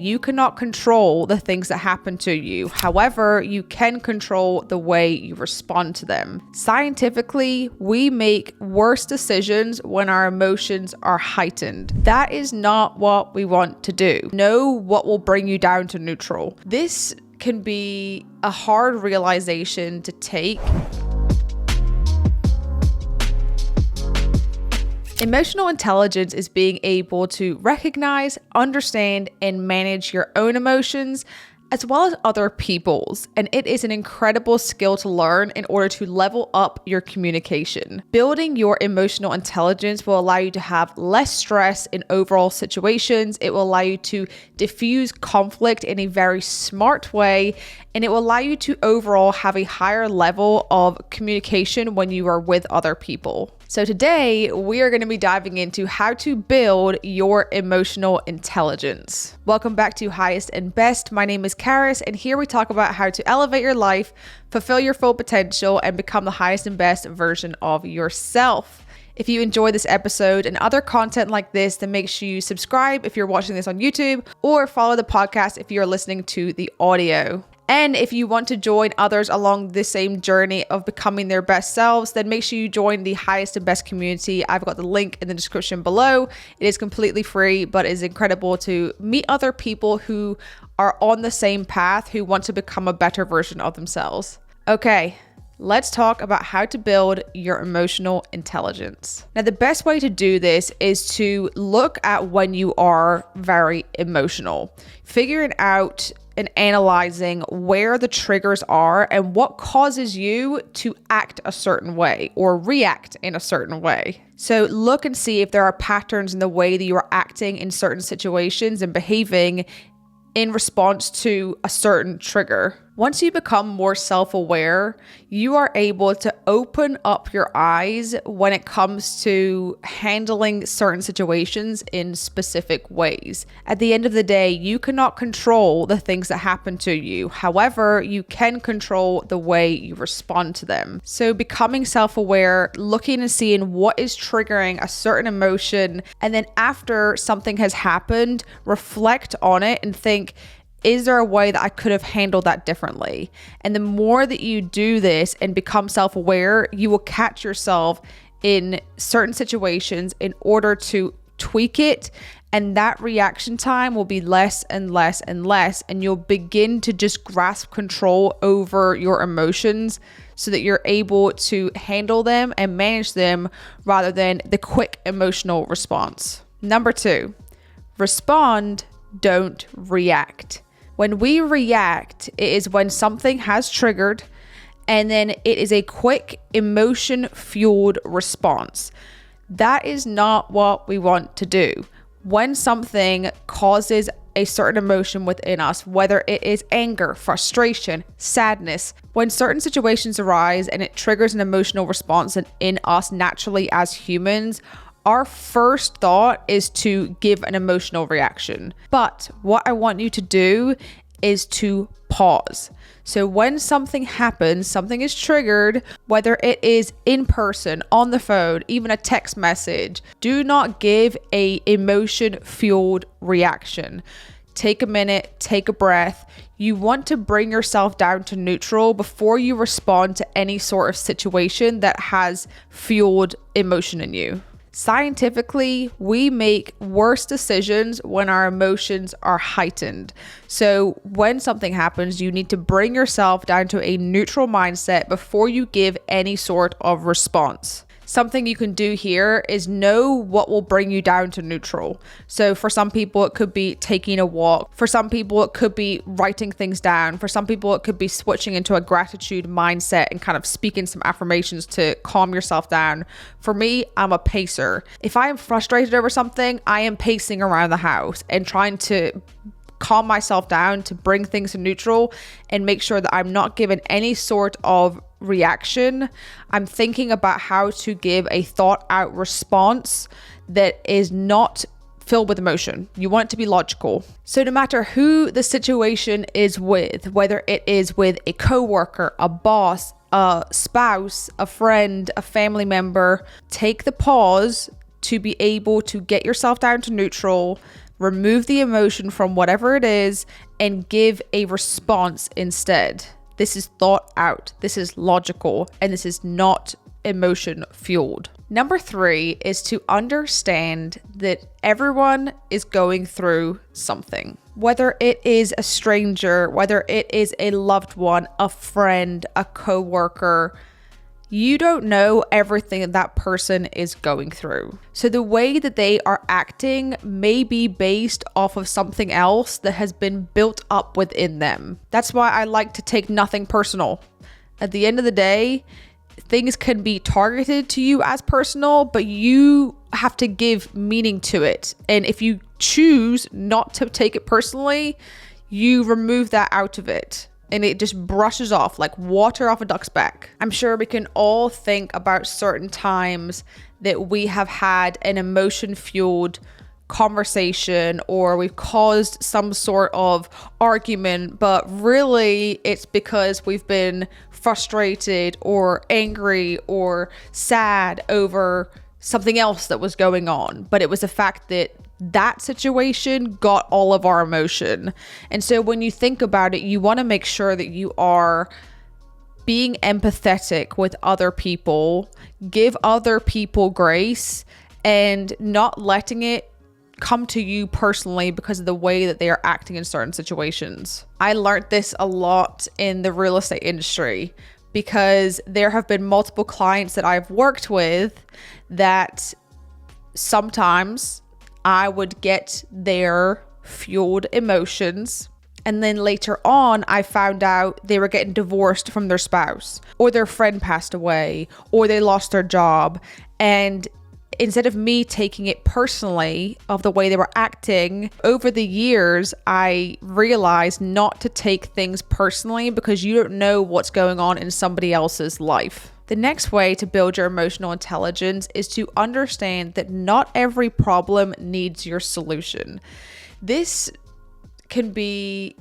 you cannot control the things that happen to you. However, you can control the way you respond to them. Scientifically, we make worse decisions when our emotions are heightened. That is not what we want to do. Know what will bring you down to neutral. This can be a hard realization to take. Emotional intelligence is being able to recognize, understand, and manage your own emotions as well as other people's. And it is an incredible skill to learn in order to level up your communication. Building your emotional intelligence will allow you to have less stress in overall situations. It will allow you to diffuse conflict in a very smart way. And it will allow you to overall have a higher level of communication when you are with other people. So today we are going to be diving into how to build your emotional intelligence. Welcome back to Highest and Best. My name is Karis, and here we talk about how to elevate your life, fulfill your full potential, and become the highest and best version of yourself. If you enjoy this episode and other content like this, then make sure you subscribe if you're watching this on YouTube, or follow the podcast if you're listening to the audio. And if you want to join others along the same journey of becoming their best selves, then make sure you join the Highest and Best community. I've got the link in the description below. It is completely free, but it is incredible to meet other people who are on the same path, who want to become a better version of themselves. Okay, let's talk about how to build your emotional intelligence. Now, the best way to do this is to look at when you are very emotional, figuring out and analyzing where the triggers are and what causes you to act a certain way or react in a certain way. So look and see if there are patterns in the way that you are acting in certain situations and behaving in response to a certain trigger. Once you become more self-aware, you are able to open up your eyes when it comes to handling certain situations in specific ways. At the end of the day, you cannot control the things that happen to you. However, you can control the way you respond to them. So becoming self-aware, looking and seeing what is triggering a certain emotion, and then after something has happened, reflect on it and think, is there a way that I could have handled that differently? And the more that you do this and become self-aware, you will catch yourself in certain situations in order to tweak it. And that reaction time will be less and less and less. And you'll begin to just grasp control over your emotions so that you're able to handle them and manage them rather than the quick emotional response. Number 2, respond, don't react. When we react, it is when something has triggered and then it is a quick emotion-fueled response. That is not what we want to do. When something causes a certain emotion within us, whether it is anger, frustration, sadness, when certain situations arise and it triggers an emotional response in us naturally as humans, our first thought is to give an emotional reaction. But what I want you to do is to pause. So when something happens, something is triggered, whether it is in person, on the phone, even a text message, do not give a emotion-fueled reaction. Take a minute, take a breath. You want to bring yourself down to neutral before you respond to any sort of situation that has fueled emotion in you. Scientifically, we make worse decisions when our emotions are heightened. So when something happens, you need to bring yourself down to a neutral mindset before you give any sort of response. Something you can do here is know what will bring you down to neutral. So for some people, it could be taking a walk. For some people, it could be writing things down. For some people, it could be switching into a gratitude mindset and kind of speaking some affirmations to calm yourself down. For me, I'm a pacer. If I am frustrated over something, I am pacing around the house and trying to calm myself down to bring things to neutral and make sure that I'm not given any sort of reaction. I'm thinking about how to give a thought out response that is not filled with emotion. You want it to be logical. So no matter who the situation is with, whether it is with a coworker, a boss, a spouse, a friend, a family member, take the pause to be able to get yourself down to neutral, Remove the emotion from whatever it is and give a response instead. This is thought out, this is logical, and this is not emotion fueled. Number 3 is to understand that everyone is going through something. Whether it is a stranger, whether it is a loved one, a friend, a coworker, you don't know everything that person is going through. So the way that they are acting may be based off of something else that has been built up within them. That's why I like to take nothing personal. At the end of the day, things can be targeted to you as personal, but you have to give meaning to it. And if you choose not to take it personally, you remove that out of it. And it just brushes off like water off a duck's back. I'm sure we can all think about certain times that we have had an emotion-fueled conversation or we've caused some sort of argument, but really it's because we've been frustrated or angry or sad over something else that was going on. But it was the fact that situation got all of our emotion. And so when you think about it, you want to make sure that you are being empathetic with other people, give other people grace, and not letting it come to you personally because of the way that they are acting in certain situations. I learned this a lot in the real estate industry because there have been multiple clients that I've worked with that sometimes I would get their fueled emotions, and then later on I found out they were getting divorced from their spouse, or their friend passed away, or they lost their job. And instead of me taking it personally of the way they were acting, over the years I realized not to take things personally because you don't know what's going on in somebody else's life. The next way to build your emotional intelligence is to understand that not every problem needs your solution. This can be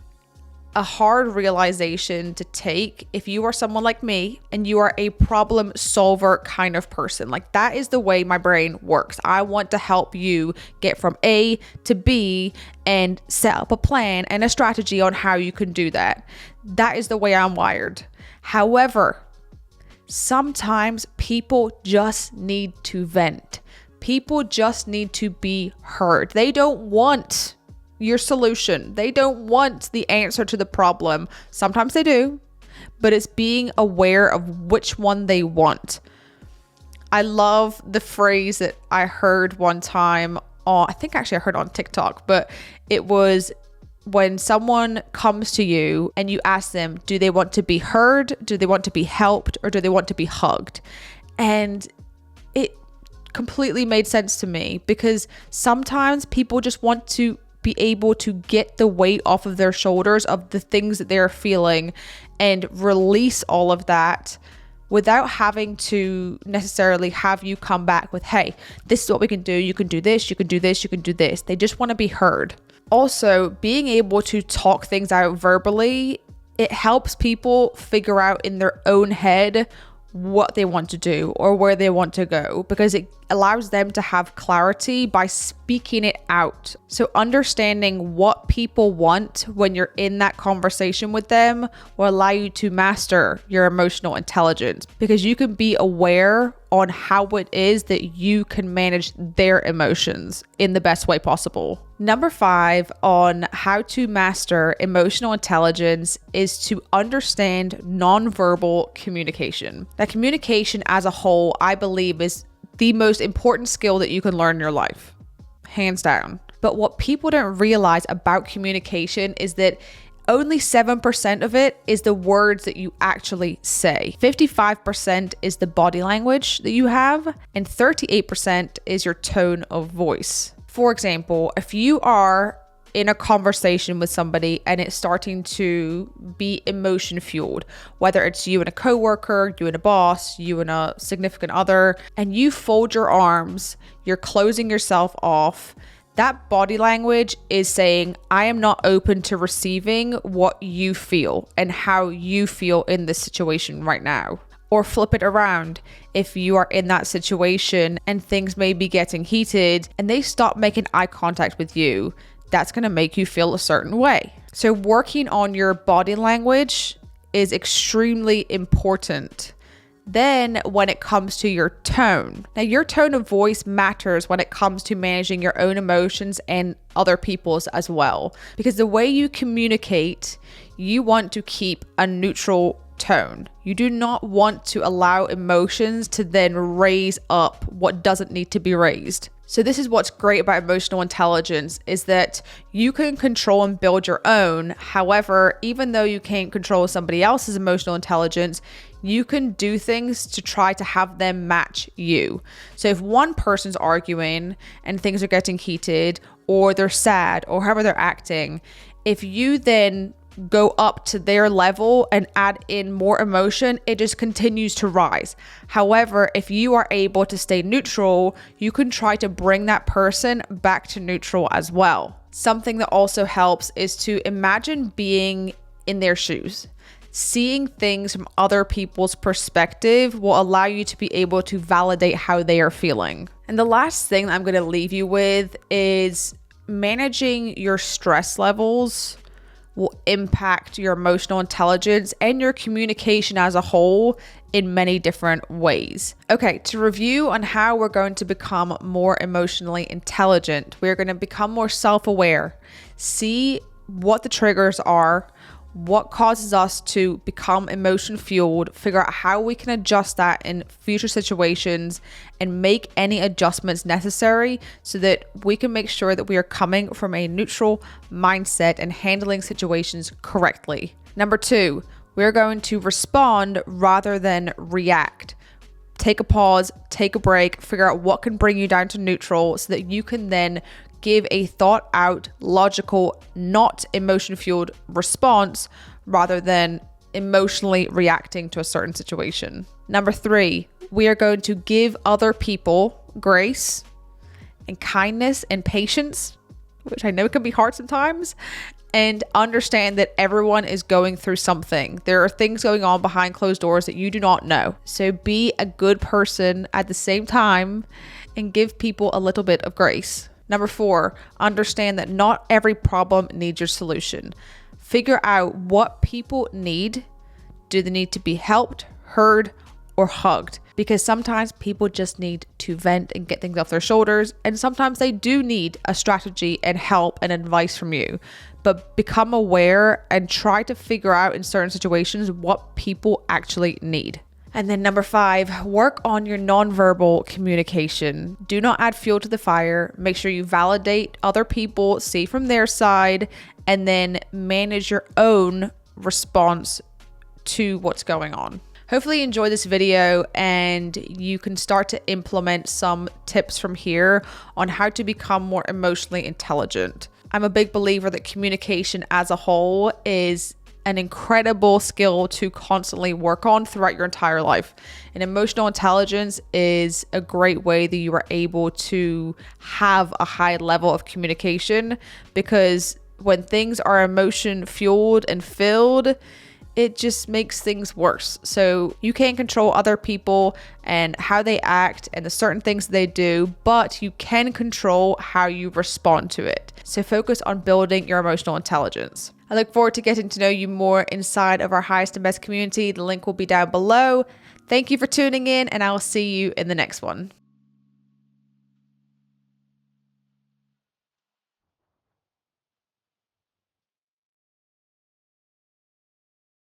a hard realization to take if you are someone like me and you are a problem solver kind of person. Like, that is the way my brain works. I want to help you get from A to B and set up a plan and a strategy on how you can do that. That is the way I'm wired. However, sometimes people just need to vent. People just need to be heard. They don't want your solution. They don't want the answer to the problem. Sometimes they do, but it's being aware of which one they want. I love the phrase that I heard one time on, I think actually I heard on TikTok, but it was when someone comes to you and you ask them, do they want to be heard? Do they want to be helped? Or do they want to be hugged? And it completely made sense to me because sometimes people just want to be able to get the weight off of their shoulders of the things that they're feeling and release all of that without having to necessarily have you come back with, hey, this is what we can do. You can do this, you can do this, you can do this. They just want to be heard. Also, being able to talk things out verbally, it helps people figure out in their own head what they want to do or where they want to go, because it allows them to have clarity by speaking it out. So understanding what people want when you're in that conversation with them will allow you to master your emotional intelligence, because you can be aware on how it is that you can manage their emotions in the best way possible. Number 5 on how to master emotional intelligence is to understand nonverbal communication. Now, communication as a whole, I believe, is the most important skill that you can learn in your life, hands down. But what people don't realize about communication is that only 7% of it is the words that you actually say. 55% is the body language that you have, and 38% is your tone of voice. For example, if you are in a conversation with somebody and it's starting to be emotion fueled, whether it's you and a coworker, you and a boss, you and a significant other, and you fold your arms, you're closing yourself off, that body language is saying, I am not open to receiving what you feel and how you feel in this situation right now. Or flip it around. If you are in that situation and things may be getting heated and they stop making eye contact with you, that's going to make you feel a certain way. So working on your body language is extremely important. Then when it comes to your tone, now your tone of voice matters when it comes to managing your own emotions and other people's as well. Because the way you communicate, you want to keep a neutral tone. You do not want to allow emotions to then raise up what doesn't need to be raised. So this is what's great about emotional intelligence, is that you can control and build your own. However, even though you can't control somebody else's emotional intelligence, you can do things to try to have them match you. So if one person's arguing and things are getting heated, or they're sad, or however they're acting, if you then go up to their level and add in more emotion, it just continues to rise. However, if you are able to stay neutral, you can try to bring that person back to neutral as well. Something that also helps is to imagine being in their shoes. Seeing things from other people's perspective will allow you to be able to validate how they are feeling. And the last thing that I'm going to leave you with is managing your stress levels will impact your emotional intelligence and your communication as a whole in many different ways. Okay, to review on how we're going to become more emotionally intelligent, we're going to become more self-aware, see what the triggers are, what causes us to become emotion fueled, figure out how we can adjust that in future situations, and make any adjustments necessary so that we can make sure that we are coming from a neutral mindset and handling situations correctly. Number 2, we're going to respond rather than react. Take a pause, take a break, figure out what can bring you down to neutral so that you can then give a thought out, logical, not emotion fueled response rather than emotionally reacting to a certain situation. Number 3, we are going to give other people grace and kindness and patience, which I know can be hard sometimes, and understand that everyone is going through something. There are things going on behind closed doors that you do not know. So be a good person at the same time and give people a little bit of grace. Number 4, understand that not every problem needs your solution. Figure out what people need. Do they need to be helped, heard, or hugged? Because sometimes people just need to vent and get things off their shoulders, and sometimes they do need a strategy and help and advice from you. But become aware and try to figure out in certain situations what people actually need. And then number 5, work on your nonverbal communication. Do not add fuel to the fire. Make sure you validate other people, see from their side, and then manage your own response to what's going on. Hopefully you enjoyed this video and you can start to implement some tips from here on how to become more emotionally intelligent. I'm a big believer that communication as a whole is an incredible skill to constantly work on throughout your entire life. And emotional intelligence is a great way that you are able to have a high level of communication, because when things are emotion fueled and filled, it just makes things worse. So you can't control other people and how they act and the certain things they do, but you can control how you respond to it. So focus on building your emotional intelligence. I look forward to getting to know you more inside of our highest and best community. The link will be down below. Thank you for tuning in, and I will see you in the next one.